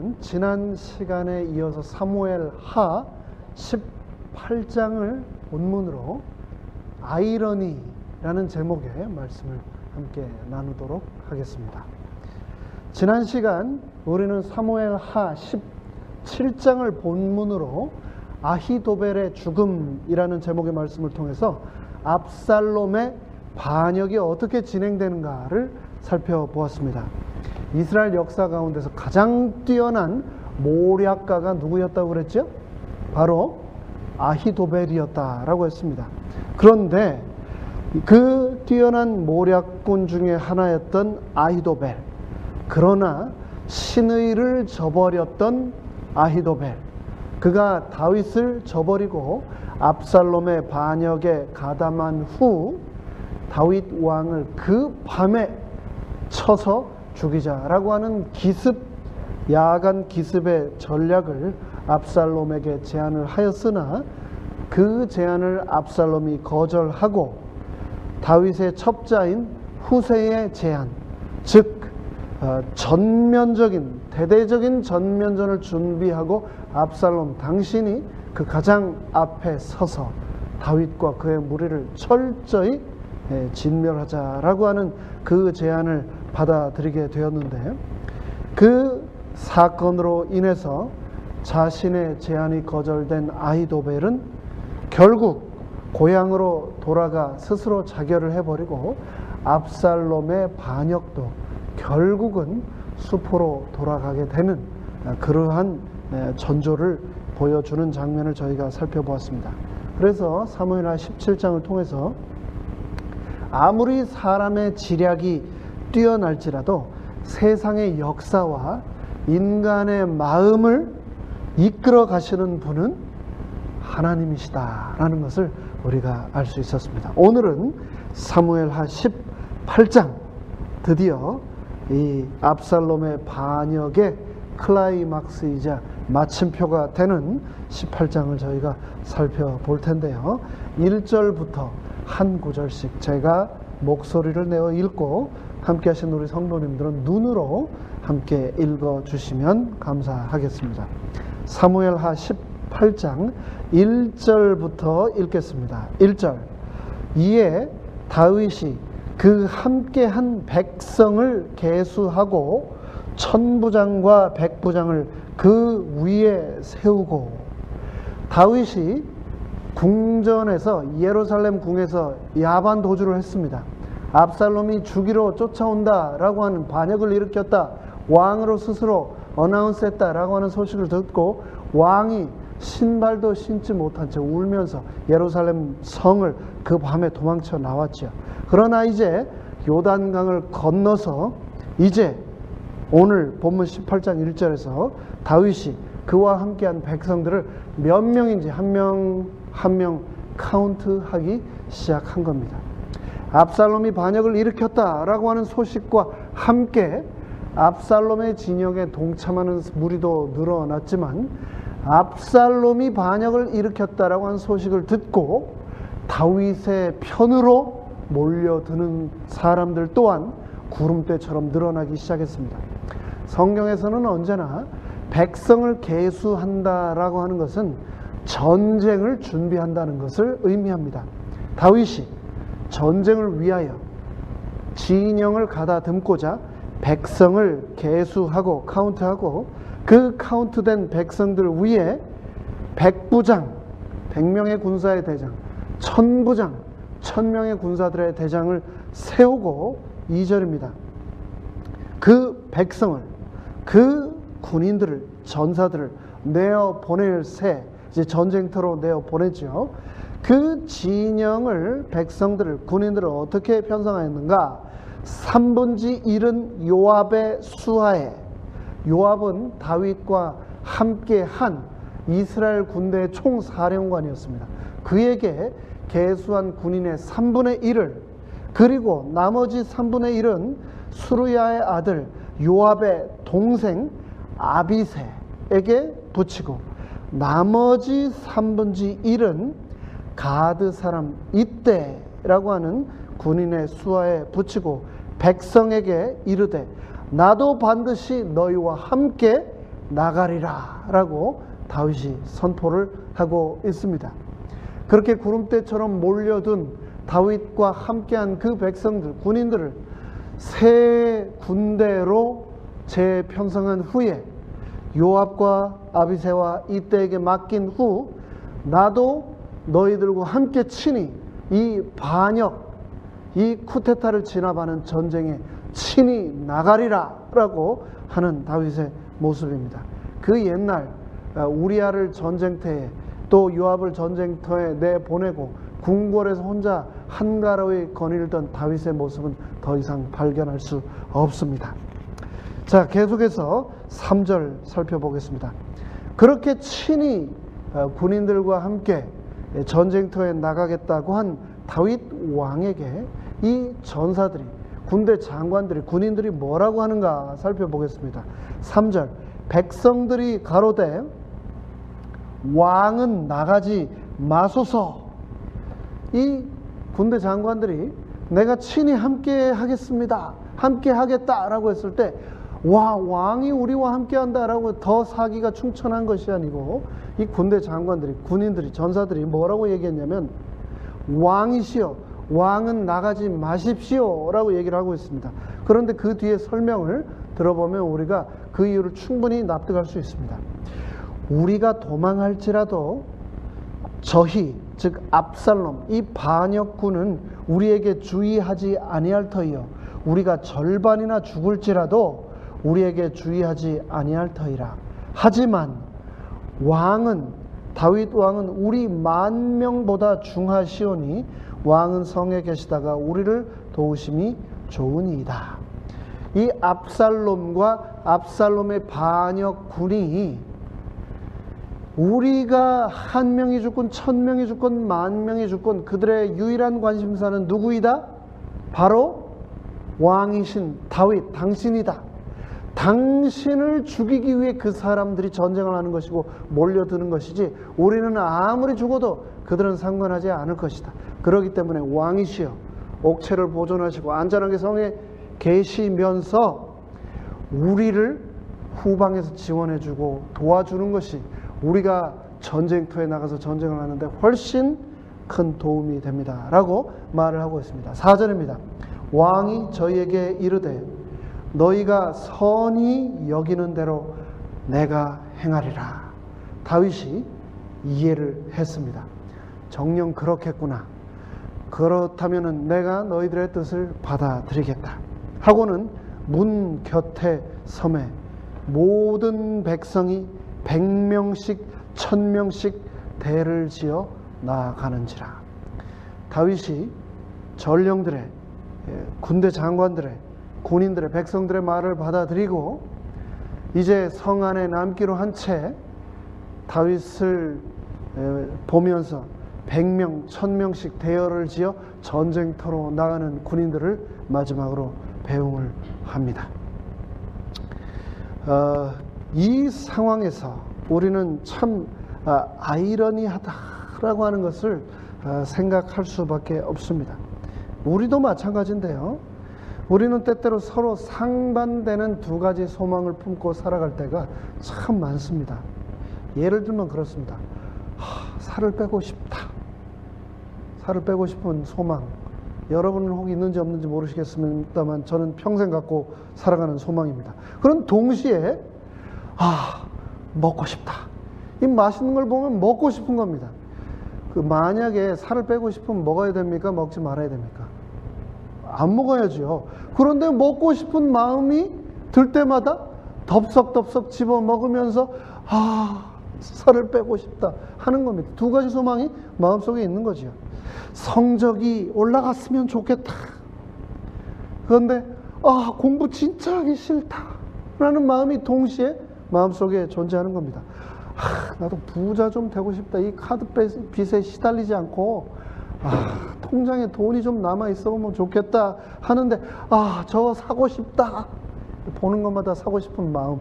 우리는 지난 시간에 이어서 사무엘 하 18장을 본문으로 아이러니라는 제목의 말씀을 함께 나누도록 하겠습니다. 지난 시간 우리는 사무엘 하 17장을 본문으로 아히도벨의 죽음이라는 제목의 말씀을 통해서 압살롬의 반역이 어떻게 진행되는가를 살펴보았습니다. 이스라엘 역사 가운데서 가장 뛰어난 모략가가 누구였다고 그랬죠? 바로 아히도벨이었다라고 했습니다. 그런데 그 뛰어난 모략군 중에 하나였던 아히도벨, 그러나 신의를 저버렸던 아히도벨, 그가 다윗을 저버리고 압살롬의 반역에 가담한 후 다윗 왕을 그 밤에 쳐서 죽이자라고 하는 야간 기습의 전략을 압살롬에게 제안을 하였으나 그 제안을 압살롬이 거절하고 다윗의 첩자인 후세의 제안, 즉 대대적인 전면전을 준비하고 압살롬 당신이 그 가장 앞에 서서 다윗과 그의 무리를 철저히 진멸하자라고 하는 그 제안을 받아들이게 되었는데, 그 사건으로 인해서 자신의 제안이 거절된 아히도벨은 결국 고향으로 돌아가 스스로 자결을 해버리고 압살롬의 반역도 결국은 수포로 돌아가게 되는 그러한 전조를 보여주는 장면을 저희가 살펴보았습니다. 그래서 사무엘하 17장을 통해서 아무리 사람의 지략이 뛰어날지라도 세상의 역사와 인간의 마음을 이끌어 가시는 분은 하나님이시다라는 것을 우리가 알 수 있었습니다. 오늘은 사무엘하 18장, 드디어 이 압살롬의 반역의 클라이막스이자 마침표가 되는 18장을 저희가 살펴볼 텐데요. 1절부터 한 구절씩 제가 목소리를 내어 읽고 함께 하신 우리 성도님들은 눈으로 함께 읽어주시면 감사하겠습니다. 사무엘하 18장 1절부터 읽겠습니다. 1절. 이에 다윗이 그 함께한 백성을 계수하고 천부장과 백부장을 그 위에 세우고, 다윗이 궁전에서 예루살렘 궁에서 야반 도주를 했습니다. 압살롬이 죽이러 쫓아온다라고 하는, 반역을 일으켰다, 왕으로 스스로 어나운스했다라고 하는 소식을 듣고 왕이 신발도 신지 못한 채 울면서 예루살렘 성을 그 밤에 도망쳐 나왔죠. 그러나 이제 요단강을 건너서 이제 오늘 본문 18장 1절에서 다윗이 그와 함께한 백성들을 몇 명인지 한 명 한 명 카운트하기 시작한 겁니다. 압살롬이 반역을 일으켰다라고 하는 소식과 함께 압살롬의 진영에 동참하는 무리도 늘어났지만, 압살롬이 반역을 일으켰다라고 하는 소식을 듣고 다윗의 편으로 몰려드는 사람들 또한 구름대처럼 늘어나기 시작했습니다. 성경에서는 언제나 백성을 계수한다라고 하는 것은 전쟁을 준비한다는 것을 의미합니다. 다윗이 전쟁을 위하여 진영을 가다듬고자 백성을 계수하고 카운트하고, 그 카운트된 백성들 위에 백부장, 100명의 군사의 대장, 천부장, 1000명의 군사들의 대장을 세우고, 2절입니다. 그 백성을, 그 군인들을, 전사들을 내어 보낼 새, 이제 전쟁터로 내어 보냈죠. 그 진영을, 백성들을, 군인들을 어떻게 편성하였는가? 3분의 1은 요압의 수하에, 요압은 다윗과 함께한 이스라엘 군대의 총사령관이었습니다. 그에게 계수한 군인의 3분의 1을, 그리고 나머지 3분의 1은 수르야의 아들 요압의 동생 아비새에게 붙이고, 나머지 3분의 1은 가드 사람 이때라고 하는 군인의 수하에 붙이고 백성에게 이르되, 나도 반드시 너희와 함께 나가리라 라고 다윗이 선포를 하고 있습니다. 그렇게 구름대처럼 몰려든 다윗과 함께한 그 백성들, 군인들을 새 군대로 재편성한 후에 요압과 아비새와 이때에게 맡긴 후 나도 너희들과 함께 친히 이 반역, 이 쿠데타를 진압하는 전쟁에 친히 나가리라 라고 하는 다윗의 모습입니다. 그 옛날 우리아를 전쟁터에 또 요압을 전쟁터에 내보내고 궁궐에서 혼자 한가로이 거닐던 다윗의 모습은 더 이상 발견할 수 없습니다. 자, 계속해서 3절 살펴보겠습니다. 그렇게 친히 군인들과 함께 전쟁터에 나가겠다고 한 다윗 왕에게 이 전사들이, 군대 장관들이, 군인들이 뭐라고 하는가 살펴보겠습니다. 3절, 백성들이 가로되 왕은 나가지 마소서. 이 군대 장관들이 내가 친히 함께 하겠습니다, 함께 하겠다라고 했을 때 왕이 우리와 함께 한다라고 더 사기가 충천한 것이 아니고 이 군대 장관들이, 군인들이, 전사들이 뭐라고 얘기했냐면 왕이시여, 왕은 나가지 마십시오 라고 얘기를 하고 있습니다. 그런데 그 뒤에 설명을 들어보면 우리가 그 이유를 충분히 납득할 수 있습니다. 우리가 도망할지라도 저희, 즉 압살롬, 이 반역군은 우리에게 주의하지 아니할 터이요, 우리가 절반이나 죽을지라도 우리에게 주의하지 아니할 터이라. 하지만 왕은, 다윗 왕은 우리 10,000명보다 중하시오니 왕은 성에 계시다가 우리를 도우심이 좋으니이다. 이 압살롬과 압살롬의 반역군이 우리가 1,000명이 죽건 1,000명이 죽건 10,000명이 죽건 그들의 유일한 관심사는 누구이다? 바로 왕이신 다윗, 당신이다. 당신을 죽이기 위해 그 사람들이 전쟁을 하는 것이고 몰려드는 것이지 우리는 아무리 죽어도 그들은 상관하지 않을 것이다. 그렇기 때문에 왕이시여 옥체를 보존하시고 안전하게 성에 계시면서 우리를 후방에서 지원해주고 도와주는 것이 우리가 전쟁터에 나가서 전쟁을 하는데 훨씬 큰 도움이 됩니다 라고 말을 하고 있습니다. 4절입니다. 왕이 저희에게 이르되 너희가 선히 여기는 대로 내가 행하리라. 다윗이 이해를 했습니다. 정녕 그렇겠구나. 그렇다면 내가 너희들의 뜻을 받아들이겠다 하고는 문 곁에 섬에 모든 백성이 100명씩 1000명씩 대를 지어 나아가는지라. 다윗이 전령들의, 군대 장관들의, 군인들의, 백성들의 말을 받아들이고 이제 성 안에 남기로 한 채 다윗을 보면서 100명, 1000명씩 대열을 지어 전쟁터로 나가는 군인들을 마지막으로 배웅을 합니다. 이 상황에서 우리는 참 아이러니하다라고 하는 것을 생각할 수밖에 없습니다. 우리도 마찬가지인데요. 우리는 때때로 서로 상반되는 두 가지 소망을 품고 살아갈 때가 참 많습니다. 예를 들면 그렇습니다. 살을 빼고 싶다. 살을 빼고 싶은 소망. 여러분은 혹 있는지 없는지 모르시겠습니다만 저는 평생 갖고 살아가는 소망입니다. 그런 동시에 먹고 싶다. 이 맛있는 걸 보면 먹고 싶은 겁니다. 만약에 살을 빼고 싶으면 먹어야 됩니까? 먹지 말아야 됩니까? 안 먹어야죠. 그런데 먹고 싶은 마음이 들 때마다 덥석덥석 집어 먹으면서 살을 빼고 싶다 하는 겁니다. 두 가지 소망이 마음속에 있는 거죠. 성적이 올라갔으면 좋겠다. 그런데 공부 진짜 하기 싫다 라는 마음이 동시에 마음속에 존재하는 겁니다. 나도 부자 좀 되고 싶다. 이 카드 빚에 시달리지 않고 통장에 돈이 좀 남아 있어보면 좋겠다 하는데 저거 사고 싶다. 보는 것마다 사고 싶은 마음.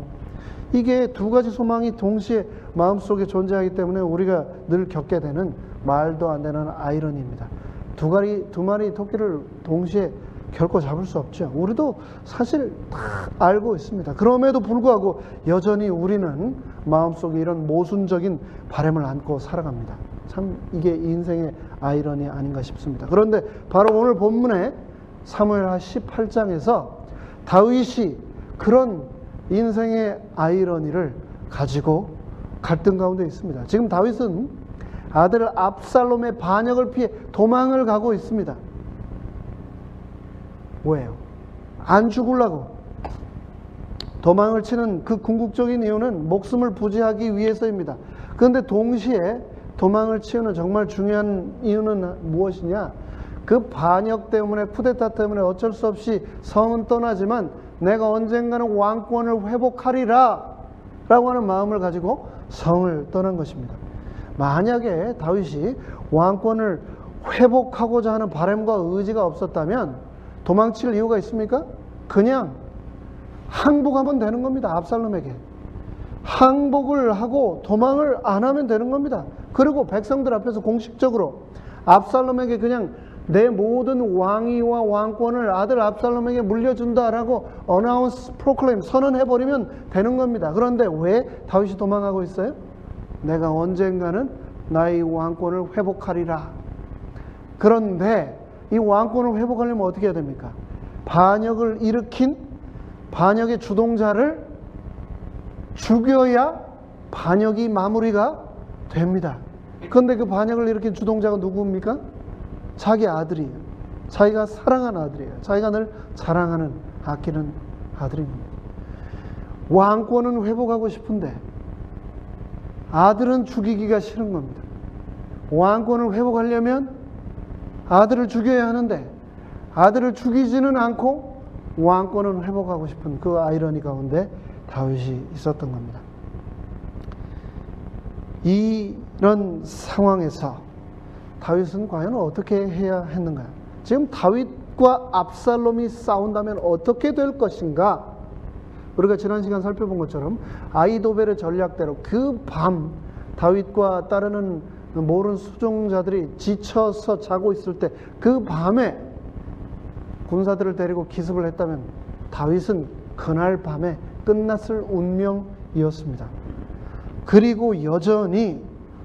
이게 두 가지 소망이 동시에 마음속에 존재하기 때문에 우리가 늘 겪게 되는 말도 안 되는 아이러니입니다. 두 마리 토끼를 동시에 결코 잡을 수 없죠. 우리도 사실 다 알고 있습니다. 그럼에도 불구하고 여전히 우리는 마음속에 이런 모순적인 바람을 안고 살아갑니다. 참 이게 인생의 아이러니 아닌가 싶습니다. 그런데 바로 오늘 본문에 사무엘하 18장에서 다윗이 그런 인생의 아이러니를 가지고 갈등 가운데 있습니다. 지금 다윗은 아들 압살롬의 반역을 피해 도망을 가고 있습니다. 왜요? 안 죽으려고. 도망을 치는 그 궁극적인 이유는 목숨을 부지하기 위해서입니다. 그런데 동시에 도망을 치는 정말 중요한 이유는 무엇이냐? 그 반역 때문에, 쿠데타 때문에 어쩔 수 없이 성은 떠나지만 내가 언젠가는 왕권을 회복하리라 라고 하는 마음을 가지고 성을 떠난 것입니다. 만약에 다윗이 왕권을 회복하고자 하는 바람과 의지가 없었다면 도망칠 이유가 있습니까? 그냥 항복하면 되는 겁니다. 압살롬에게 항복을 하고 도망을 안 하면 되는 겁니다. 그리고 백성들 앞에서 공식적으로 압살롬에게 그냥 내 모든 왕위와 왕권을 아들 압살롬에게 물려준다라고 어나운스 프로클레임 선언해버리면 되는 겁니다. 그런데 왜 다윗이 도망가고 있어요? 내가 언젠가는 나의 왕권을 회복하리라. 그런데 이 왕권을 회복하려면 어떻게 해야 됩니까? 반역을 일으킨 반역의 주동자를 죽여야 반역이 마무리가 됩니다. 그런데 그 반역을 일으킨 주동자가 누구입니까? 자기 아들이에요. 자기가 사랑하는 아들이에요. 자기가 늘 자랑하는, 아끼는 아들입니다. 왕권은 회복하고 싶은데 아들은 죽이기가 싫은 겁니다. 왕권을 회복하려면 아들을 죽여야 하는데 아들을 죽이지는 않고 왕권은 회복하고 싶은 그 아이러니 가운데 다윗이 있었던 겁니다. 이런 상황에서 다윗은 과연 어떻게 해야 했는가요? 지금 다윗과 압살롬이 싸운다면 어떻게 될 것인가? 우리가 지난 시간 살펴본 것처럼 아히도벨의 전략대로 그 밤 다윗과 따르는 모든 수종자들이 지쳐서 자고 있을 때 그 밤에 군사들을 데리고 기습을 했다면 다윗은 그날 밤에 끝났을 운명이었습니다. 그리고 여전히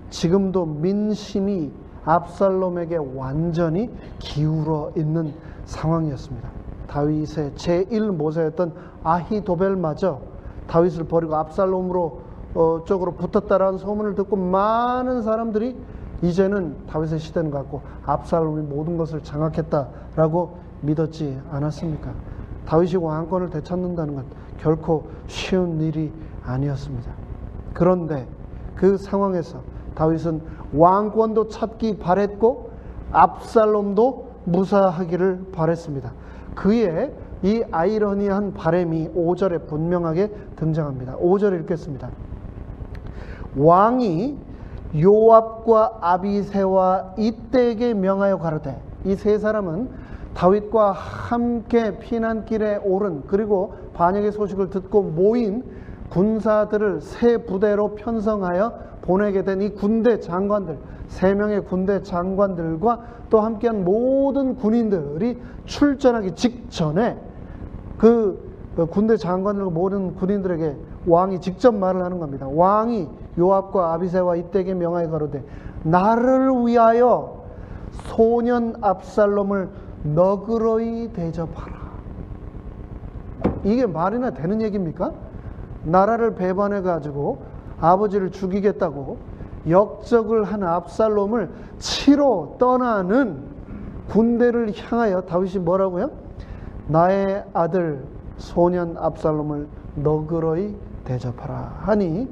지금도 민심이 압살롬에게 완전히 기울어 있는 상황이었습니다. 다윗의 제1모사였던 아히도벨마저 다윗을 버리고 압살롬으로 쪽으로 붙었다라는 소문을 듣고 많은 사람들이 이제는 다윗의 시대는 갔고 압살롬이 모든 것을 장악했다라고 믿었지 않았습니까? 다윗이 왕권을 되찾는다는 건 결코 쉬운 일이 아니었습니다. 그런데 그 상황에서 다윗은 왕권도 찾기 바랬고 압살롬도 무사하기를 바랬습니다. 그의 이 아이러니한 바람이 5절에 분명하게 등장합니다. 5절 읽겠습니다. 왕이 요압과 아비새와 이때에게 명하여 가로되, 이 세 사람은 다윗과 함께 피난길에 오른, 그리고 반역의 소식을 듣고 모인 군사들을 세 부대로 편성하여 보내게 된 이 군대 장관들, 3명의 군대 장관들과 또 함께한 모든 군인들이 출전하기 직전에 그 군대 장관들과 모든 군인들에게 왕이 직접 말을 하는 겁니다. 왕이 요압과 아비새와 이때에게 명하여 가로되, 나를 위하여 소년 압살롬을 너그러이 대접하라. 이게 말이나 되는 얘기입니까? 나라를 배반해 가지고 아버지를 죽이겠다고 역적을 한 압살롬을 치러 떠나는 군대를 향하여 다윗이 뭐라고요? 나의 아들 소년 압살롬을 너그러이 대접하라 하니,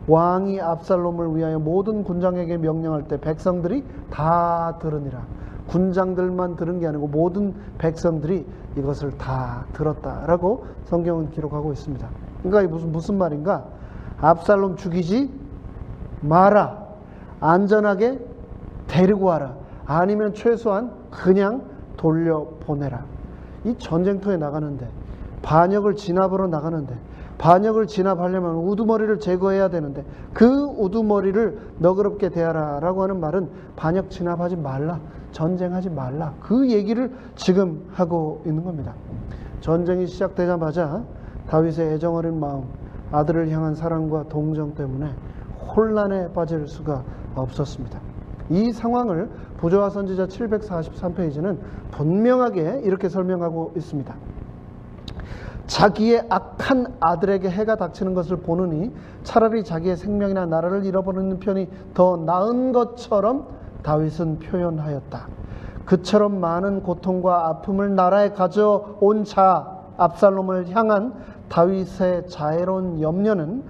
왕이 압살롬을 위하여 모든 군장에게 명령할 때 백성들이 다 들으니라. 군장들만 들은 게 아니고 모든 백성들이 이것을 다 들었다라고 성경은 기록하고 있습니다. 그러니까 무슨 말인가? 압살롬 죽이지 마라. 안전하게 데리고 와라. 아니면 최소한 그냥 돌려보내라. 이 전쟁터에 나가는데, 반역을 진압으로 나가는데, 반역을 진압하려면 우두머리를 제거해야 되는데 그 우두머리를 너그럽게 대하라 라고 하는 말은 반역 진압하지 말라, 전쟁하지 말라. 그 얘기를 지금 하고 있는 겁니다. 전쟁이 시작되자마자 다윗의 애정어린 마음, 아들을 향한 사랑과 동정 때문에 혼란에 빠질 수가 없었습니다. 이 상황을 부조와 선지자 743페이지는 분명하게 이렇게 설명하고 있습니다. 자기의 악한 아들에게 해가 닥치는 것을 보느니 차라리 자기의 생명이나 나라를 잃어버리는 편이 더 나은 것처럼 다윗은 표현하였다. 그처럼 많은 고통과 아픔을 나라에 가져온 자 압살롬을 향한 다윗의 자애로운 염려는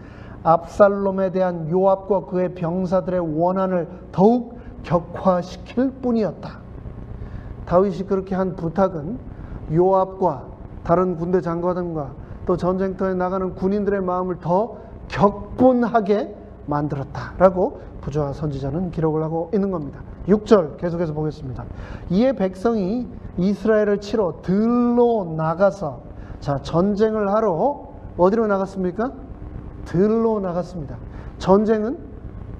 압살롬에 대한 요압과 그의 병사들의 원한을 더욱 격화시킬 뿐이었다. 다윗이 그렇게 한 부탁은 요압과 다른 군대 장관들과 또 전쟁터에 나가는 군인들의 마음을 더 격분하게 만들었다라고 부조와 선지자는 기록을 하고 있는 겁니다. 6절 계속해서 보겠습니다. 이에 백성이 이스라엘을 치러 들로 나가서, 자, 전쟁을 하러 어디로 나갔습니까? 들로 나갔습니다. 전쟁은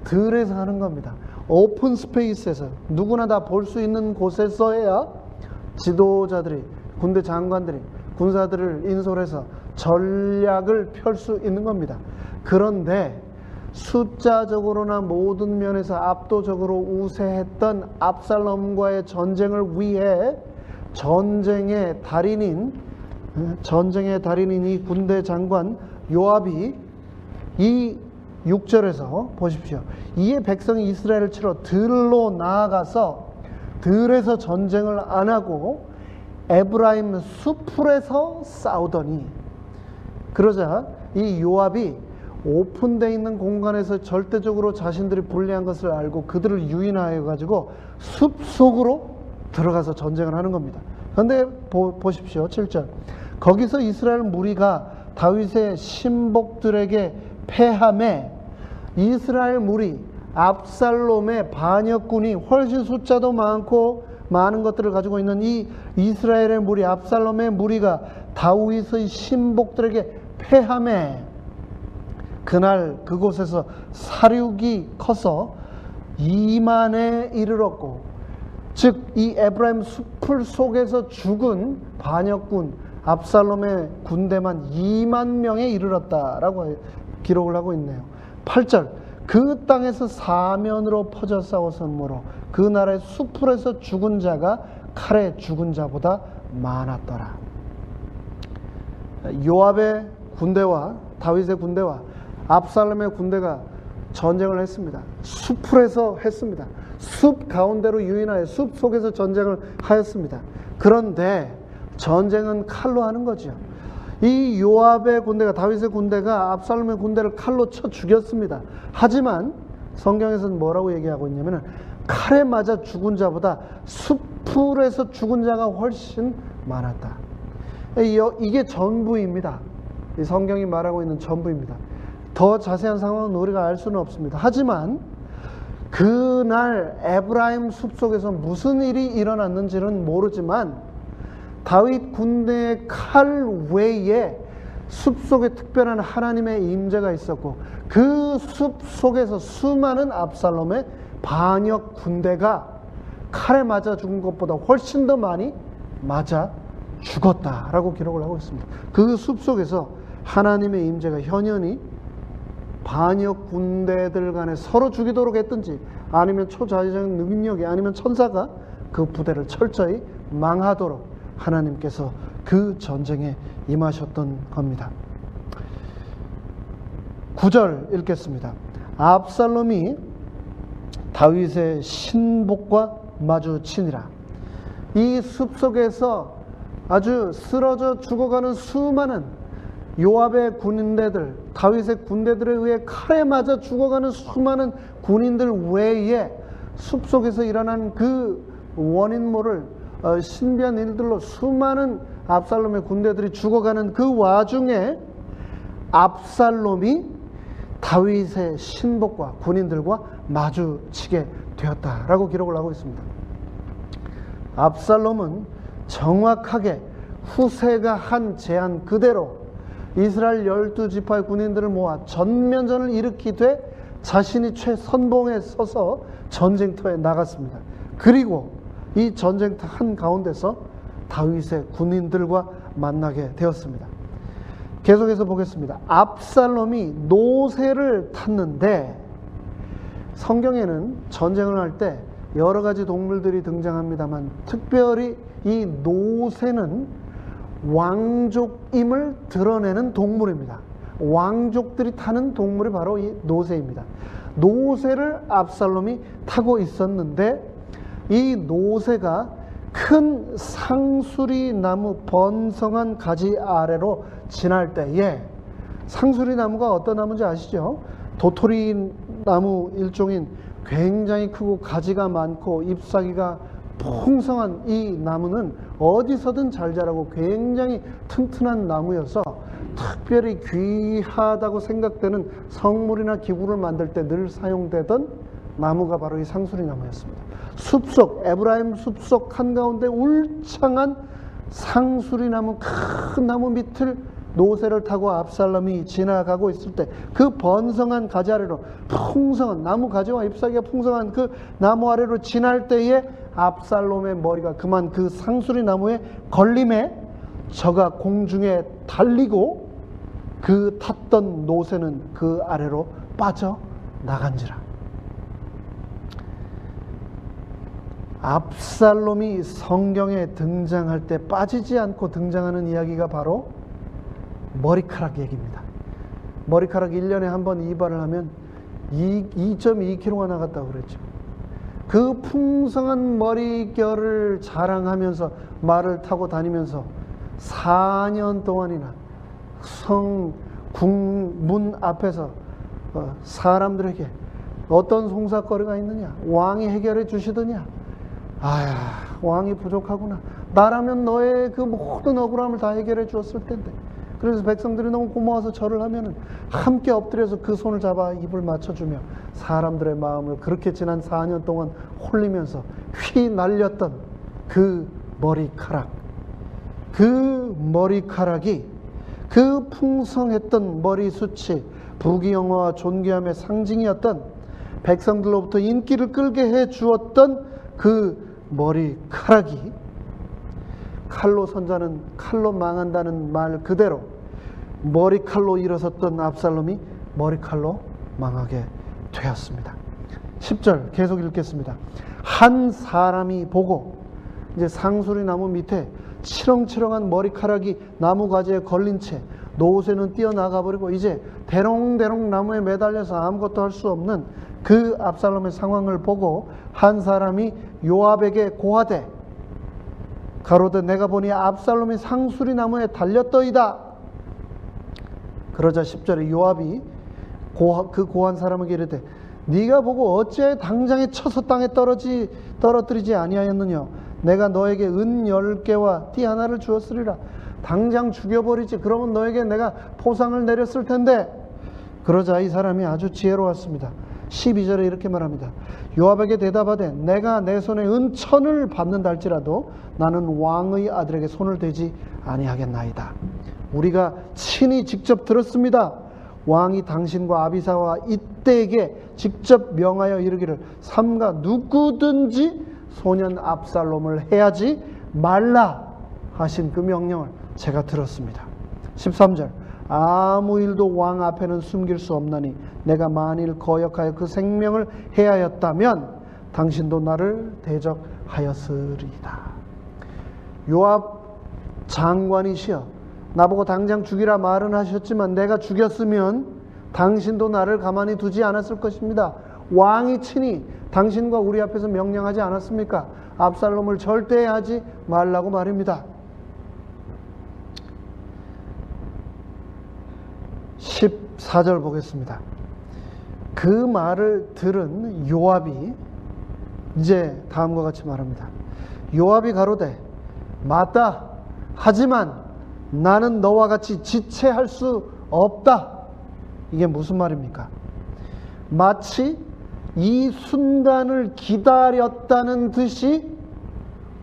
들에서 하는 겁니다. 오픈 스페이스에서 누구나 다 볼 수 있는 곳에서 해야 지도자들이, 군대 장관들이 군사들을 인솔해서 전략을 펼 수 있는 겁니다. 그런데 숫자적으로나 모든 면에서 압도적으로 우세했던 압살롬과의 전쟁을 위해 전쟁의 달인인 이 군대 장관 요압이 이 6절에서 보십시오. 이에 백성이 이스라엘을 치러 들로 나아가서 들에서 전쟁을 안 하고 에브라임 수풀에서 싸우더니, 그러자 이 요압이 오픈되어 있는 공간에서 절대적으로 자신들이 불리한 것을 알고 그들을 유인하여 가지고 숲속으로 들어가서 전쟁을 하는 겁니다. 그런데 보십시오. 7절. 거기서 이스라엘 무리가 다윗의 신복들에게 패함에 이스라엘 무리 압살롬의 반역군이 훨씬 숫자도 많고 많은 것들을 가지고 있는 이 이스라엘의 무리, 압살롬의 무리가 다윗의 신복들에게 패함에 그날 그곳에서 사륙이 커서 2만에 이르렀고, 즉 이 에브라임 숲을 속에서 죽은 반역군 압살롬의 군대만 2만 명에 이르렀다라고 기록을 하고 있네요. 8절. 그 땅에서 사면으로 퍼져 싸웠으므로 그 나라의 숲풀에서 죽은 자가 칼에 죽은 자보다 많았더라. 요압의 군대와 다윗의 군대와 압살롬의 군대가 전쟁을 했습니다. 숲풀에서 했습니다. 숲 가운데로 유인하여 숲 속에서 전쟁을 하였습니다. 그런데 전쟁은 칼로 하는 거죠. 이 요압의 군대가, 다윗의 군대가 압살롬의 군대를 칼로 쳐 죽였습니다. 하지만 성경에서는 뭐라고 얘기하고 있냐면 칼에 맞아 죽은 자보다 숲풀에서 죽은 자가 훨씬 많았다. 이게 전부입니다. 이 성경이 말하고 있는 전부입니다. 더 자세한 상황은 우리가 알 수는 없습니다. 하지만 그날 에브라임 숲속에서 무슨 일이 일어났는지는 모르지만 다윗 군대의 칼 외에 숲속에 특별한 하나님의 임재가 있었고, 그 숲속에서 수많은 압살롬의 반역 군대가 칼에 맞아 죽은 것보다 훨씬 더 많이 맞아 죽었다라고 기록을 하고 있습니다. 그 숲속에서 하나님의 임재가 현현히 반역 군대들 간에 서로 죽이도록 했든지, 아니면 초자연적 능력이, 아니면 천사가 그 부대를 철저히 망하도록 하나님께서 그 전쟁에 임하셨던 겁니다. 9절 읽겠습니다. 압살롬이 다윗의 신복과 마주치니라. 이 숲속에서 아주 쓰러져 죽어가는 수많은 요압의 군대들, 다윗의 군대들에 의해 칼에 맞아 죽어가는 수많은 군인들 외에 숲속에서 일어난 그 원인 모를 신비한 일들로 수많은 압살롬의 군대들이 죽어가는 그 와중에 압살롬이 다윗의 신복과 군인들과 마주치게 되었다라고 기록을 하고 있습니다. 압살롬은 정확하게 후세가 한 제안 그대로 이스라엘 12지파의 군인들을 모아 전면전을 일으키되 자신이 최선봉에 서서 전쟁터에 나갔습니다. 그리고 이 전쟁터 한가운데서 다윗의 군인들과 만나게 되었습니다. 계속해서 보겠습니다. 압살롬이 노새를 탔는데, 성경에는 전쟁을 할 때 여러 가지 동물들이 등장합니다만 특별히 이 노새는 왕족임을 드러내는 동물입니다. 왕족들이 타는 동물이 바로 이 노새입니다. 노새를 압살롬이 타고 있었는데, 이 노새가 큰 상수리 나무 번성한 가지 아래로 지날 때에, 상수리 나무가 어떤 나무인지 아시죠? 도토리 나무 일종인 굉장히 크고 가지가 많고 잎사귀가 풍성한 이 나무는 어디서든 잘 자라고 굉장히 튼튼한 나무여서 특별히 귀하다고 생각되는 성물이나 기구를 만들 때 늘 사용되던 나무가 바로 이 상수리 나무였습니다. 숲속, 에브라임 숲속 한가운데 울창한 상수리 나무, 큰 나무 밑을 노새를 타고 압살롬이 지나가고 있을 때 그 번성한 가지 아래로, 풍성한 나무 가지와 잎사귀가 풍성한 그 나무 아래로 지날 때에 압살롬의 머리가 그만 그 상수리 나무에 걸림에 저가 공중에 달리고 그 탔던 노새는 그 아래로 빠져 나간지라. 압살롬이 성경에 등장할 때 빠지지 않고 등장하는 이야기가 바로 머리카락 얘기입니다. 머리카락 1년에 한 번 이발을 하면 2.2kg가 나갔다고 그랬죠. 그 풍성한 머리결을 자랑하면서 말을 타고 다니면서 4년 동안이나 성궁문 앞에서 사람들에게 어떤 송사거리가 있느냐, 왕이 해결해 주시더냐, 아야, 왕이 부족하구나, 나라면 너의 그 모든 억울함을 다 해결해 주었을 텐데. 그래서 백성들이 너무 고마워서 절을 하면은 함께 엎드려서 그 손을 잡아 입을 맞춰주며 사람들의 마음을 그렇게 지난 4년 동안 홀리면서 휘날렸던 그 머리카락, 그 머리카락이 그 풍성했던 머리숱이 부귀영화와 존귀함의 상징이었던, 백성들로부터 인기를 끌게 해 주었던 그 머리카락이 칼로 선자는 칼로 망한다는 말 그대로 머리칼로 일어섰던 압살롬이 머리칼로 망하게 되었습니다. 10절 계속 읽겠습니다. 한 사람이 보고, 이제 상수리 나무 밑에 치렁치렁한 머리카락이 나무 가지에 걸린 채 노새는 뛰어나가 버리고 이제 대롱대롱 나무에 매달려서 아무것도 할 수 없는 그 압살롬의 상황을 보고 한 사람이 요압에게 고하되 가로되 내가 보니 압살롬이 상수리 나무에 달렸더이다. 그러자 10절에 요압이 그 고한 사람에게 이르되 네가 보고 어찌하여 당장에 쳐서 땅에 떨어뜨리지 아니하였느냐. 내가 너에게 은 10개와 띠 하나를 주었으리라. 당장 죽여버리지. 그러면 너에게 내가 포상을 내렸을 텐데. 그러자 이 사람이 아주 지혜로웠습니다. 12절에 이렇게 말합니다. 요압에게 대답하되 내가 내 손에 은 1000을 받는다 할지라도 나는 왕의 아들에게 손을 대지 아니하겠나이다. 우리가 친히 직접 들었습니다. 왕이 당신과 아비사와 이때에게 직접 명하여 이르기를 삼가 누구든지 소년 압살롬을 해하지 말라 하신 그 명령을 제가 들었습니다. 13절 아무 일도 왕 앞에는 숨길 수 없나니 내가 만일 거역하여 그 생명을 해하였다면 당신도 나를 대적하였으리이다. 요압 장관이시여 나보고 당장 죽이라 말은 하셨지만 내가 죽였으면 당신도 나를 가만히 두지 않았을 것입니다. 왕이 친히 당신과 우리 앞에서 명령하지 않았습니까? 압살롬을 절대 하지 말라고 말입니다. 14절 보겠습니다. 그 말을 들은 요압이 이제 다음과 같이 말합니다. 요압이 가로되 맞다. 하지만 나는 너와 같이 지체할 수 없다. 이게 무슨 말입니까? 마치 이 순간을 기다렸다는 듯이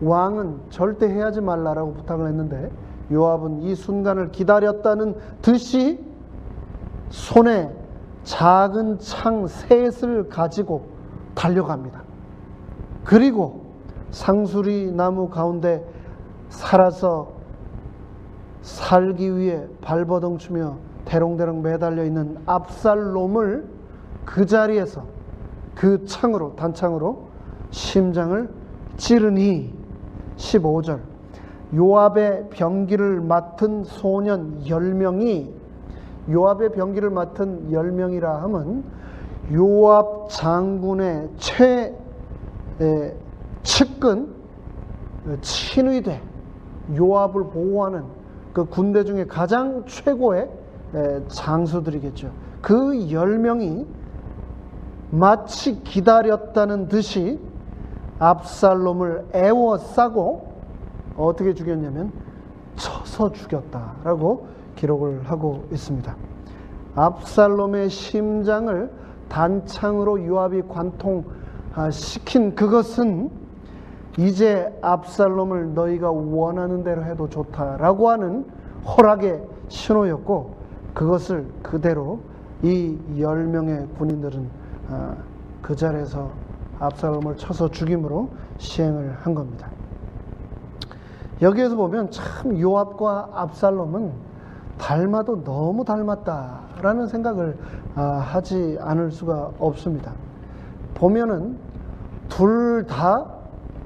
왕은 절대 해하지 말라라고 부탁을 했는데 요압은 이 순간을 기다렸다는 듯이 손에 작은 창 셋을 가지고 달려갑니다. 그리고 상수리 나무 가운데 살아서 살기 위해 발버둥 치며 대롱대롱 매달려 있는 압살롬을 그 자리에서 그 창으로, 단창으로 심장을 찌르니 15절 요압의 병기를 맡은 소년 10명이 요압의 병기를 맡은 10명이라 하면 요압 장군의 측근 친위대 요압을 보호하는 그 군대 중에 가장 최고의 장수들이겠죠. 그 10명이 마치 기다렸다는 듯이 압살롬을 애워싸고 어떻게 죽였냐면 쳐서 죽였다라고 기록을 하고 있습니다. 압살롬의 심장을 단창으로 요압이 관통시킨 그것은 이제 압살롬을 너희가 원하는 대로 해도 좋다라고 하는 허락의 신호였고, 그것을 그대로 이 10명의 군인들은 그 자리에서 압살롬을 쳐서 죽임으로 시행을 한 겁니다. 여기에서 보면 참 요압과 압살롬은 닮아도 너무 닮았다라는 생각을 하지 않을 수가 없습니다. 보면은 둘 다,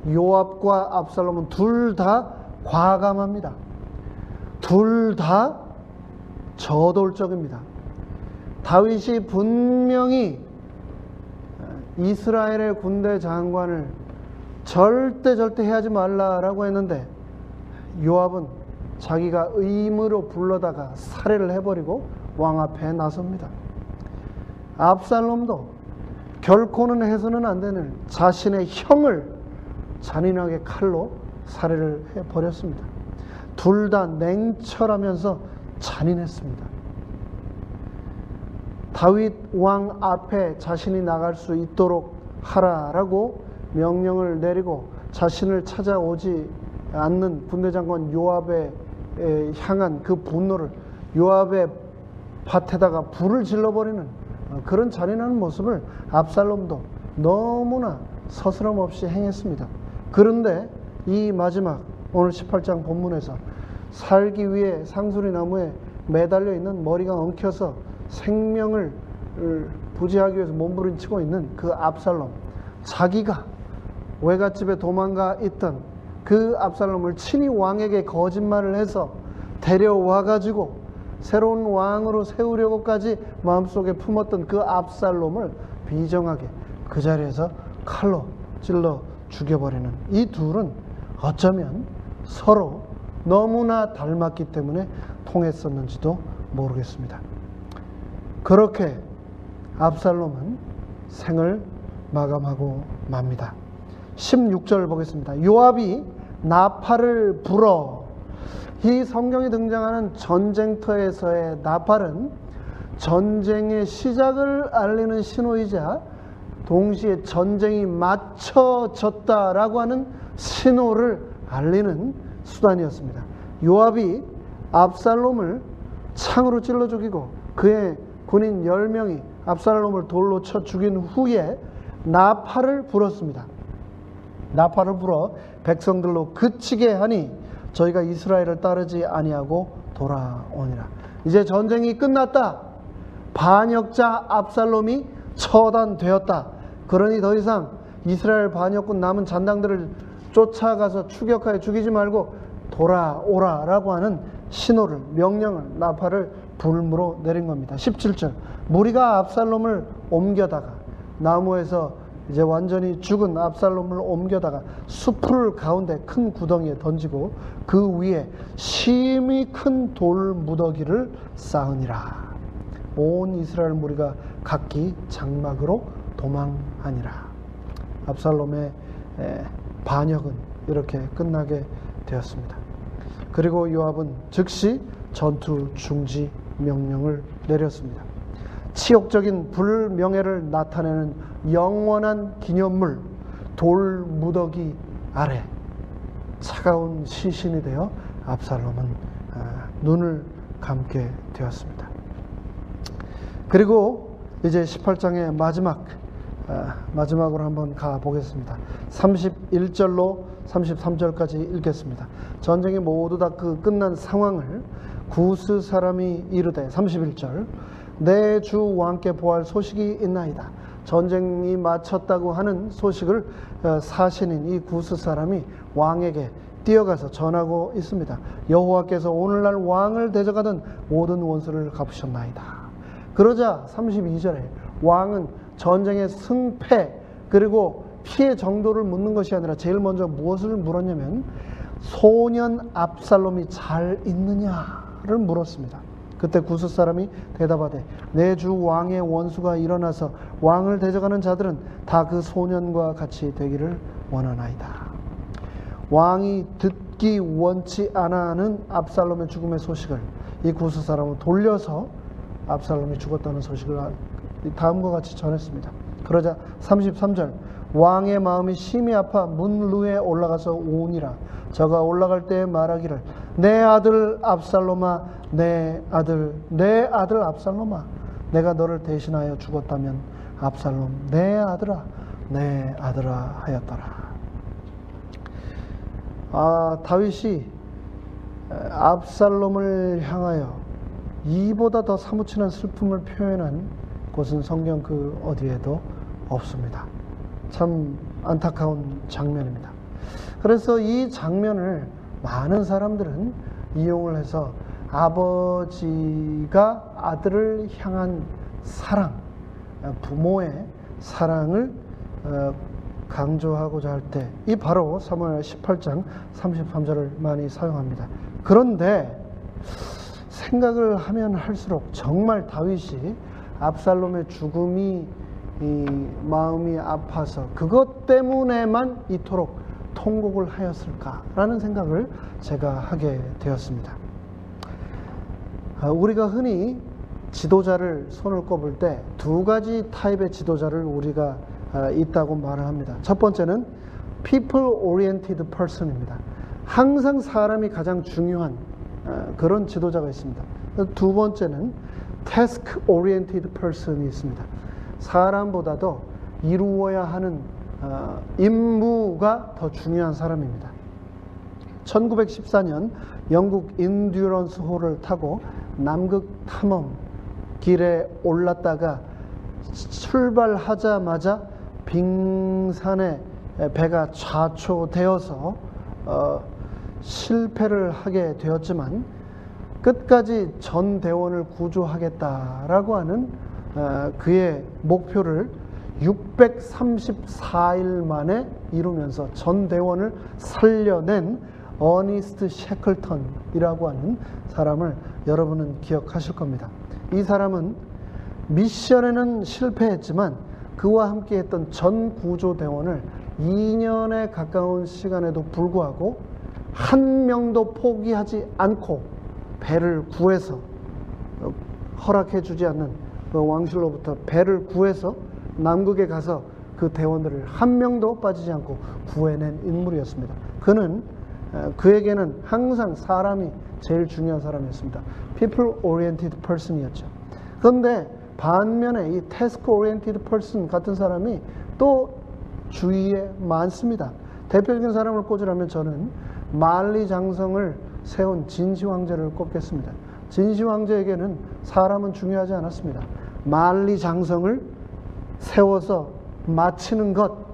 요압과 압살롬은 둘 다 과감합니다. 둘 다 저돌적입니다. 다윗이 분명히 이스라엘의 군대 장관을 절대 해하지 말라라고 했는데 요압은 자기가 의무로 불러다가 살해를 해버리고 왕 앞에 나섭니다. 압살롬도 결코는 해서는 안 되는 자신의 형을 잔인하게 칼로 살해를 해버렸습니다. 둘 다 냉철하면서 잔인했습니다. 다윗 왕 앞에 자신이 나갈 수 있도록 하라라고 명령을 내리고 자신을 찾아오지 않는 군대장관 요압에 향한 그 분노를 요압의 밭에다가 불을 질러버리는 그런 잔인한 모습을 압살롬도 너무나 서스럼 없이 행했습니다. 그런데 이 마지막 오늘 18장 본문에서 살기 위해 상수리 나무에 매달려 있는, 머리가 엉켜서 생명을 부지하기 위해서 몸부림치고 있는 그 압살롬, 자기가 외갓집에 도망가 있던 그 압살롬을 친히 왕에게 거짓말을 해서 데려와 가지고 새로운 왕으로 세우려고까지 마음속에 품었던 그 압살롬을 비정하게 그 자리에서 칼로 찔러 죽여버리는 이 둘은 어쩌면 서로 너무나 닮았기 때문에 통했었는지도 모르겠습니다. 그렇게 압살롬은 생을 마감하고 맙니다. 16절 보겠습니다. 요압이 나팔을 불어. 이 성경에 등장하는 전쟁터에서의 나팔은 전쟁의 시작을 알리는 신호이자 동시에 전쟁이 맞춰졌다라고 하는 신호를 알리는 수단이었습니다. 요압이 압살롬을 창으로 찔러 죽이고 그의 군인 10명이 압살롬을 돌로 쳐 죽인 후에 나팔을 불었습니다. 나팔을 불어 백성들로 그치게 하니 저희가 이스라엘을 따르지 아니하고 돌아오니라. 이제 전쟁이 끝났다. 반역자 압살롬이 처단되었다. 그러니 더 이상 이스라엘 반역군 남은 잔당들을 쫓아가서 추격하여 죽이지 말고 돌아오라라고 하는 신호를, 명령을, 나팔을 불무로 내린 겁니다. 17절 무리가 압살롬을 옮겨다가 나무에서 이제 완전히 죽은 압살롬을 옮겨다가 숲풀 가운데 큰 구덩이에 던지고 그 위에 심히 큰 돌 무더기를 쌓으니라. 온 이스라엘 무리가 각기 장막으로 도망하니라. 압살롬의 반역은 이렇게 끝나게 되었습니다. 그리고 요압은 즉시 전투 중지 명령을 내렸습니다. 치욕적인 불명예를 나타내는 영원한 기념물 돌 무더기 아래 차가운 시신이 되어 압살롬은 눈을 감게 되었습니다. 그리고 이제 18장의 마지막 마지막으로 한번 가보겠습니다. 31절로 33절까지 읽겠습니다. 전쟁이 모두 다 끝난 상황을 구스 사람이 이르되 31절 내 주 왕께 보할 소식이 있나이다. 전쟁이 마쳤다고 하는 소식을 사신인 이 구스 사람이 왕에게 뛰어가서 전하고 있습니다. 여호와께서 오늘날 왕을 대적하던 모든 원수를 갚으셨나이다. 그러자 32절에 왕은 전쟁의 승패 그리고 피해 정도를 묻는 것이 아니라 제일 먼저 무엇을 물었냐면 소년 압살롬이 잘 있느냐를 물었습니다. 그때 구스 사람이 대답하되 내 주 왕의 원수가 일어나서 왕을 대적하는 자들은 다 그 소년과 같이 되기를 원하나이다. 왕이 듣기 원치 않아 하는 압살롬의 죽음의 소식을 이 구스 사람은 돌려서 압살롬이 죽었다는 소식을 다음과 같이 전했습니다. 그러자 33절 왕의 마음이 심히 아파 문루에 올라가서 우니라. 저가 올라갈 때 말하기를 내 아들 압살롬아 내 아들 압살롬아 내가 너를 대신하여 죽었다면 압살롬 내 아들아 하였더라. 다윗이 압살롬을 향하여 이보다 더 사무치는 슬픔을 표현한 곳은 성경 그 어디에도 없습니다. 참 안타까운 장면입니다. 그래서 이 장면을 많은 사람들은 이용을 해서 아버지가 아들을 향한 사랑, 부모의 사랑을 강조하고자 할 때 이 바로 사무엘 18장 33절을 많이 사용합니다. 그런데 생각을 하면 할수록 정말 다윗이 압살롬의 죽음이 마음이 아파서 그것 때문에만 이토록 통곡을 하였을까라는 생각을 제가 하게 되었습니다. 우리가 흔히 지도자를 손을 꼽을 때 두 가지 타입의 지도자를 우리가 있다고 말을 합니다. 첫 번째는 people oriented person입니다. 항상 사람이 가장 중요한 그런 지도자가 있습니다. 두 번째는 task oriented person이 있습니다. 사람보다도 이루어야 하는 임무가 더 중요한 사람입니다. 1914년 영국 인듀런스 호를 타고 남극 탐험 길에 올랐다가 출발하자마자 빙산에 배가 좌초되어서 실패를 하게 되었지만 끝까지 전 대원을 구조하겠다라고 하는 그의 목표를 634일 만에 이루면서 전 대원을 살려낸 어니스트 셰클턴이라고 하는 사람을 여러분은 기억하실 겁니다. 이 사람은 미션에는 실패했지만 그와 함께 했던 전 구조대원을 2년에 가까운 시간에도 불구하고 한 명도 포기하지 않고 배를 구해서 허락해 주지 않는 그 왕실로부터 배를 구해서 남극에 가서 그 대원들을 한 명도 빠지지 않고 구해낸 인물이었습니다. 그에게는 항상 사람이 제일 중요한 사람이었습니다. People oriented person이었죠. 그런데 반면에 이 task oriented person 같은 사람이 또 주위에 많습니다. 대표적인 사람을 꼽으라면 저는 만리장성을 세운 진시황제를 꼽겠습니다. 진시황제에게는 사람은 중요하지 않았습니다. 만리장성을 세워서 마치는 것.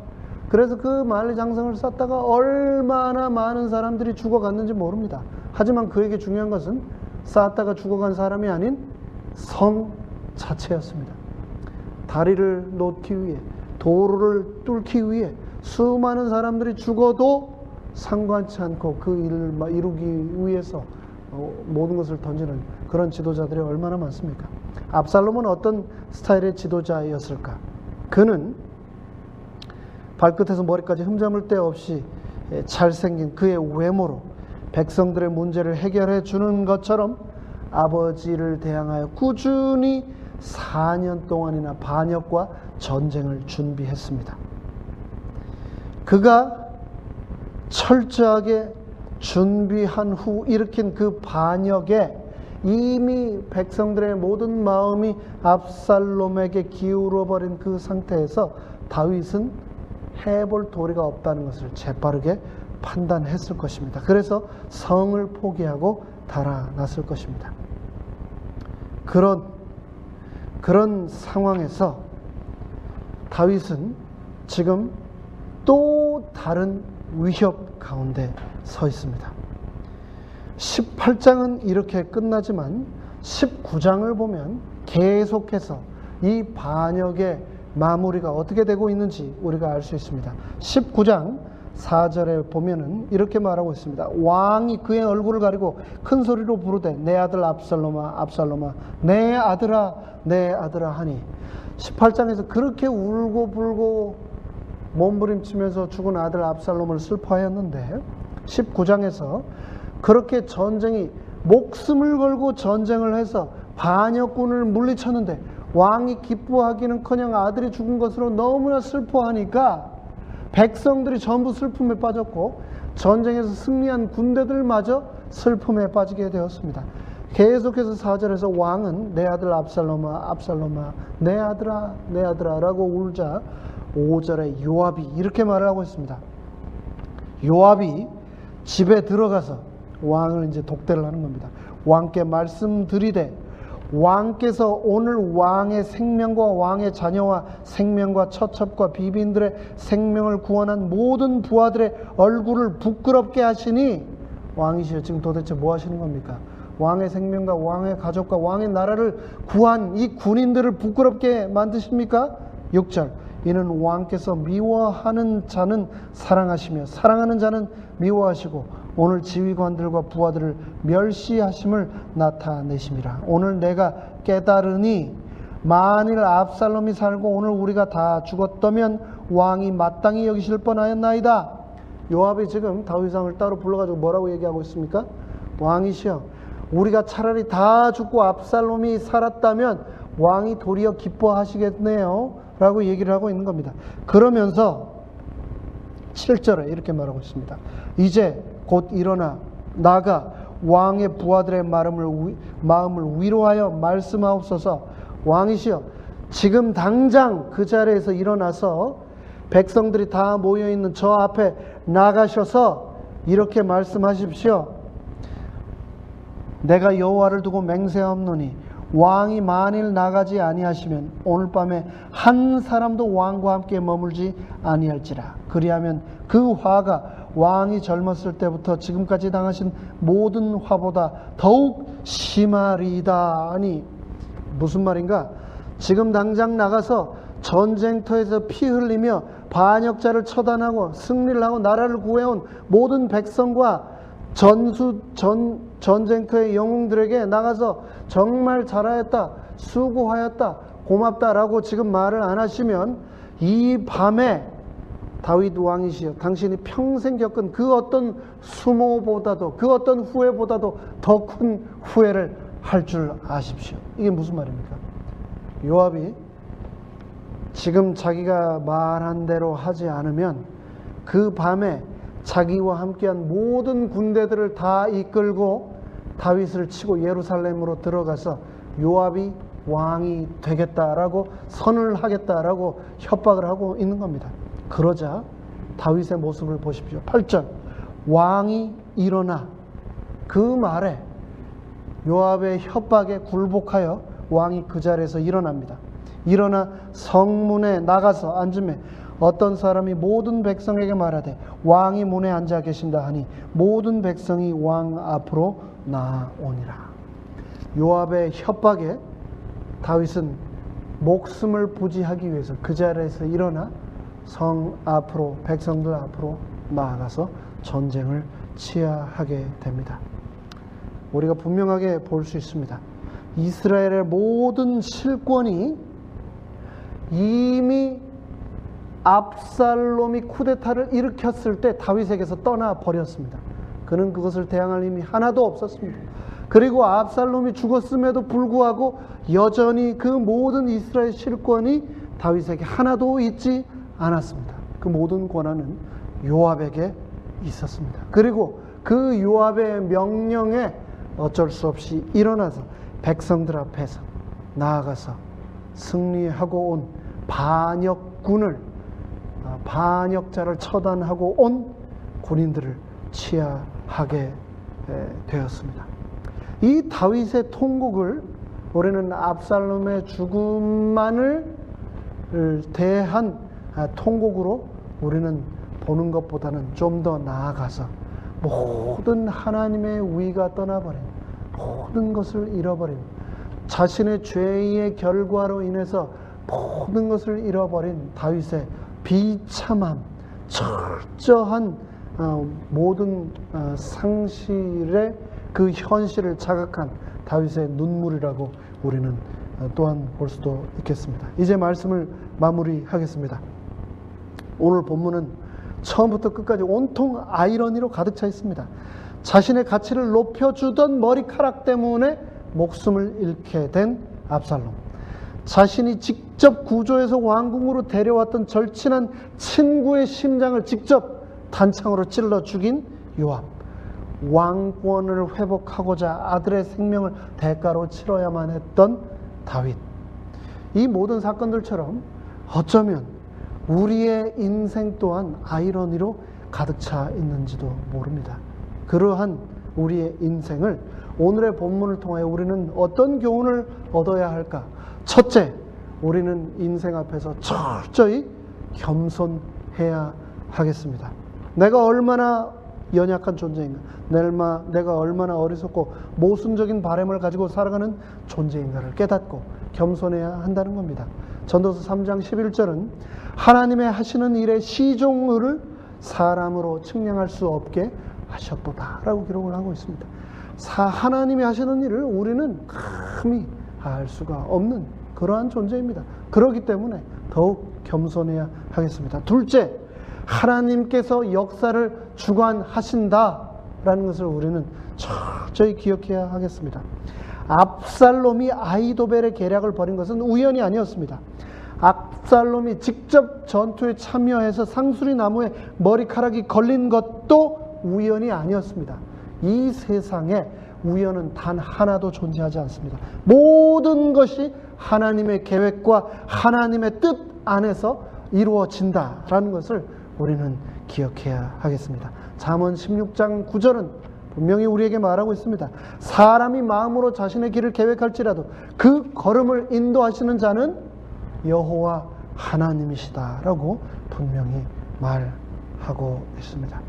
그래서 그 만리장성을 쌓다가 얼마나 많은 사람들이 죽어갔는지 모릅니다. 하지만 그에게 중요한 것은 쌓다가 죽어간 사람이 아닌 성 자체였습니다. 다리를 놓기 위해, 도로를 뚫기 위해 수많은 사람들이 죽어도 상관치 않고 그 일을 이루기 위해서 모든 것을 던지는 그런 지도자들이 얼마나 많습니까? 압살롬은 어떤 스타일의 지도자였을까? 그는 발끝에서 머리까지 흠잡을 데 없이 잘생긴 그의 외모로 백성들의 문제를 해결해 주는 것처럼 아버지를 대항하여 꾸준히 4년 동안이나 반역과 전쟁을 준비했습니다. 그가 철저하게 준비한 후 일으킨 그 반역에 이미 백성들의 모든 마음이 압살롬에게 기울어 버린 그 상태에서 다윗은 해볼 도리가 없다는 것을 재빠르게 판단했을 것입니다. 그래서 성을 포기하고 달아났을 것입니다. 그런 상황에서 다윗은 지금 또 다른 위협 가운데 서 있습니다. 18장은 이렇게 끝나지만 19장을 보면 계속해서 이 반역의 마무리가 어떻게 되고 있는지 우리가 알 수 있습니다. 19장 4절에 보면은 이렇게 말하고 있습니다. 왕이 그의 얼굴을 가리고 큰 소리로 부르되 내 아들 압살롬아 압살롬아 내 아들아 내 아들아 하니 18장에서 그렇게 울고 불고 몸부림치면서 죽은 아들 압살롬을 슬퍼하였는데 19장에서 그렇게 전쟁이 목숨을 걸고 전쟁을 해서 반역군을 물리쳤는데 왕이 기뻐하기는커녕 아들이 죽은 것으로 너무나 슬퍼하니까 백성들이 전부 슬픔에 빠졌고 전쟁에서 승리한 군대들마저 슬픔에 빠지게 되었습니다. 계속해서 4절에서 왕은 내 아들 압살롬아 압살롬아 내 아들아 내 아들아 라고 울자 5절에 요압이 이렇게 말을 하고 있습니다. 요압이 집에 들어가서 왕을 이제 독대를 하는 겁니다. 왕께 말씀드리되 왕께서 오늘 왕의 생명과 왕의 자녀와 생명과 처첩과 비빈들의 생명을 구원한 모든 부하들의 얼굴을 부끄럽게 하시니 왕이시여 지금 도대체 뭐 하시는 겁니까? 왕의 생명과 왕의 가족과 왕의 나라를 구한 이 군인들을 부끄럽게 만드십니까? 6절 이는 왕께서 미워하는 자는 사랑하시며 사랑하는 자는 미워하시고 오늘 지휘관들과 부하들을 멸시하심을 나타내심이라. 오늘 내가 깨달으니 만일 압살롬이 살고 오늘 우리가 다 죽었다면 왕이 마땅히 여기실 뻔하였나이다. 요압이 지금 다윗왕을 따로 불러가지고 뭐라고 얘기하고 있습니까? 왕이시여 우리가 차라리 다 죽고 압살롬이 살았다면 왕이 도리어 기뻐하시겠네요 라고 얘기를 하고 있는 겁니다. 그러면서 7절에 이렇게 말하고 있습니다. 이제 곧 일어나 나가 왕의 부하들의 마음을 위로하여 말씀하옵소서. 왕이시여 지금 당장 그 자리에서 일어나서 백성들이 다 모여있는 저 앞에 나가셔서 이렇게 말씀하십시오. 내가 여호와를 두고 맹세하옵노니 왕이 만일 나가지 아니하시면 오늘 밤에 한 사람도 왕과 함께 머물지 아니할지라. 그리하면 그 화가 왕이 젊었을 때부터 지금까지 당하신 모든 화보다 더욱 심하리이다. 아니 무슨 말인가? 지금 당장 나가서 전쟁터에서 피 흘리며 반역자를 처단하고 승리를 하고 나라를 구해온 모든 백성과 전쟁터의 영웅들에게 나가서 정말 잘하였다, 수고하였다, 고맙다라고 지금 말을 안 하시면 이 밤에 다윗 왕이시여 당신이 평생 겪은 그 어떤 수모보다도 그 어떤 후회보다도 더 큰 후회를 할 줄 아십시오. 이게 무슨 말입니까? 요압이 지금 자기가 말한 대로 하지 않으면 그 밤에 자기와 함께한 모든 군대들을 다 이끌고 다윗을 치고 예루살렘으로 들어가서 요압이 왕이 되겠다라고 선을 하겠다라고 협박을 하고 있는 겁니다. 그러자 다윗의 모습을 보십시오. 8절 왕이 일어나. 그 말에 요압의 협박에 굴복하여 왕이 그 자리에서 일어납니다. 일어나 성문에 나가서 앉으매 어떤 사람이 모든 백성에게 말하되 왕이 문에 앉아 계신다 하니 모든 백성이 왕 앞으로 나아오니라. 요압의 협박에 다윗은 목숨을 부지하기 위해서 그 자리에서 일어나 성 앞으로 백성들 앞으로 나아가서 전쟁을 치하하게 됩니다. 우리가 분명하게 볼 수 있습니다. 이스라엘의 모든 실권이 이미 압살롬이 쿠데타를 일으켰을 때 다윗에게서 떠나 버렸습니다. 그는 그것을 대항할 힘이 하나도 없었습니다. 그리고 압살롬이 죽었음에도 불구하고 여전히 그 모든 이스라엘 실권이 다윗에게 하나도 있지 않았습니다. 그 모든 권한은 요압에게 있었습니다. 그리고 그 요압의 명령에 어쩔 수 없이 일어나서 백성들 앞에서 나아가서 승리하고 온 반역자를 처단하고 온 군인들을 치하하게 되었습니다. 이 다윗의 통곡을 우리는 압살롬의 죽음만을 대한 통곡으로 우리는 보는 것보다는 좀 더 나아가서 모든 하나님의 위가 떠나버린, 모든 것을 잃어버린, 자신의 죄의 결과로 인해서 모든 것을 잃어버린 다윗의 비참함, 철저한 모든 상실의 그 현실을 자각한 다윗의 눈물이라고 우리는 또한 볼 수도 있겠습니다. 이제 말씀을 마무리하겠습니다. 오늘 본문은 처음부터 끝까지 온통 아이러니로 가득 차 있습니다. 자신의 가치를 높여주던 머리카락 때문에 목숨을 잃게 된 압살롬, 자신이 직접 구조해서 왕궁으로 데려왔던 절친한 친구의 심장을 직접 단창으로 찔러 죽인 요압, 왕권을 회복하고자 아들의 생명을 대가로 치러야만 했던 다윗. 이 모든 사건들처럼 어쩌면 우리의 인생 또한 아이러니로 가득 차 있는지도 모릅니다. 그러한 우리의 인생을 오늘의 본문을 통하여 우리는 어떤 교훈을 얻어야 할까? 첫째, 우리는 인생 앞에서 철저히 겸손해야 하겠습니다. 내가 얼마나 연약한 존재인가, 내가 얼마나 어리석고 모순적인 바람을 가지고 살아가는 존재인가를 깨닫고 겸손해야 한다는 겁니다. 전도서 3장 11절은 하나님의 하시는 일의 시종을 사람으로 측량할 수 없게 하셨도다 라고 기록을 하고 있습니다. 하나님이 하시는 일을 우리는 감히 알 수가 없는 그러한 존재입니다. 그렇기 때문에 더욱 겸손해야 하겠습니다. 둘째, 하나님께서 역사를 주관하신다라는 것을 우리는 철저히 기억해야 하겠습니다. 압살롬이 아히도벨의 계략을 벌인 것은 우연이 아니었습니다. 압살롬이 직접 전투에 참여해서 상수리 나무에 머리카락이 걸린 것도 우연이 아니었습니다. 이 세상에 우연은 단 하나도 존재하지 않습니다. 모든 것이 하나님의 계획과 하나님의 뜻 안에서 이루어진다라는 것을 우리는 기억해야 하겠습니다. 잠언 16장 9절은 분명히 우리에게 말하고 있습니다. 사람이 마음으로 자신의 길을 계획할지라도 그 걸음을 인도하시는 자는 여호와 하나님이시다라고 분명히 말하고 있습니다.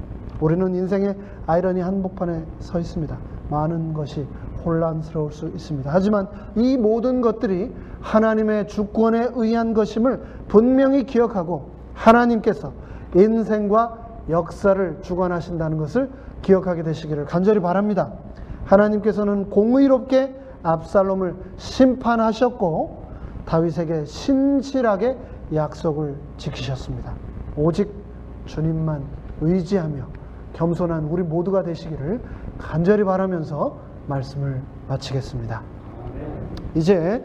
우리는 인생의 아이러니 한복판에 서 있습니다. 많은 것이 혼란스러울 수 있습니다. 하지만 이 모든 것들이 하나님의 주권에 의한 것임을 분명히 기억하고 하나님께서 인생과 역사를 주관하신다는 것을 기억하게 되시기를 간절히 바랍니다. 하나님께서는 공의롭게 압살롬을 심판하셨고 다윗에게 신실하게 약속을 지키셨습니다. 오직 주님만 의지하며 겸손한 우리 모두가 되시기를 간절히 바라면서 말씀을 마치겠습니다. 이제